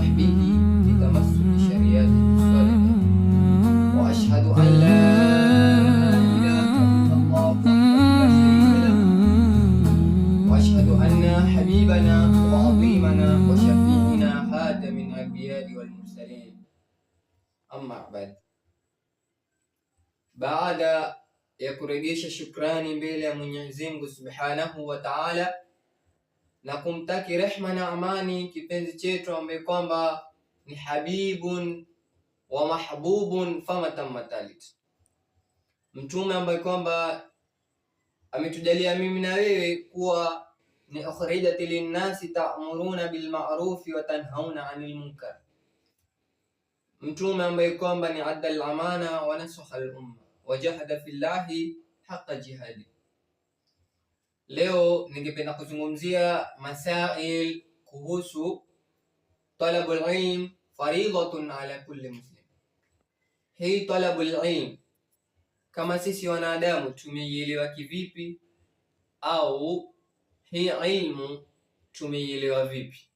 وصحبه لتمسك شريعته الصالحة، وأشهد أن لا إله إلا الله وحده لا شريك له، وأشهد أن حبيبنا وعظيمنا وشفيعنا خاتم الأنبياء والمرسلين. Amma baad, baada ya kurejesha shukrani mbele ya Mwenyezi Mungu Subhanahu wa Ta'ala na kumtaki rehma na amani kipenzi chetu ambaye kwamba ni habibun wa mahbubun famatamatalit, mtume ambaye kwamba ametujalia mimi na wewe kuwa ni ukhrijati linnasi ta'muruna bil ma'rufi wa tanhauna 'anil munkar, mtume ambaye kwamba ni adda al-amana wa nasaha al-umma wa jahada fillahi haqqa jihadi. Leo ningependa kuzungumzia masail kuhusu talabul ilm faridatun ala kulli muslim. Hii talabul ilm kama sisi wanadamu tumeielewa kivipi, au hii ilmu tumeielewa vipi?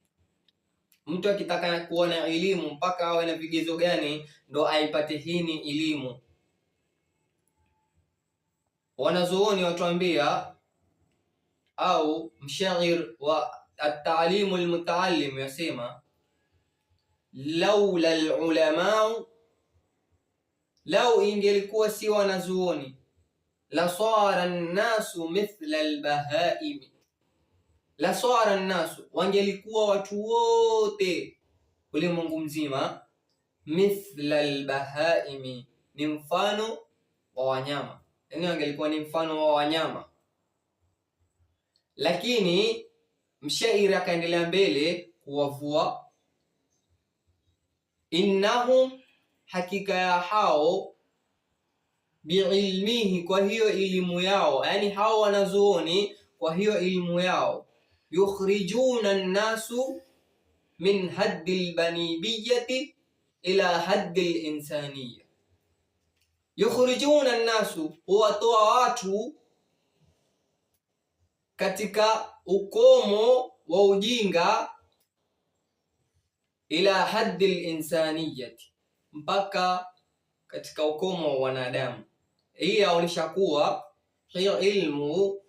Mtu akitaka kuwa na elimu mpaka awe na vigezo gani ndo aipate hii elimu? Wanazuoni watuambia, au mshair wa at-ta'limu al-mutaallim yasema, laula al-ulama, lau ingelikuwa si wanazuoni, la sara an-nasu mithla al-bahaim, la sara an-nasu, wangelikuwa watu wote ulimwengu mzima, mithla al-bahaim, ni mfano wa wanyama, yani wangelikuwa ni mfano wa wanyama. Lakini mshairi akaendelea mbele kuwavua, innahum, hakika ya hao, biilmihi, kwa hiyo elimu yao, yani hao wanazuoni kwa hiyo elimu yao, yukhrijuna an-nasu min haddi al-banibiyati ila haddi al-insaniyya. Yukhrijuna an-nasu, huwatoa watu katika ukomo wa ujinga, ila haddi al-insaniyati, mpaka katika ukomo wa wanadamu. Hii yaonyesha kuwa hii ilmu,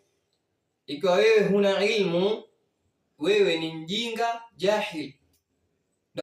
ikiwa wewe huna ilmu, wewe ni mjinga jahil,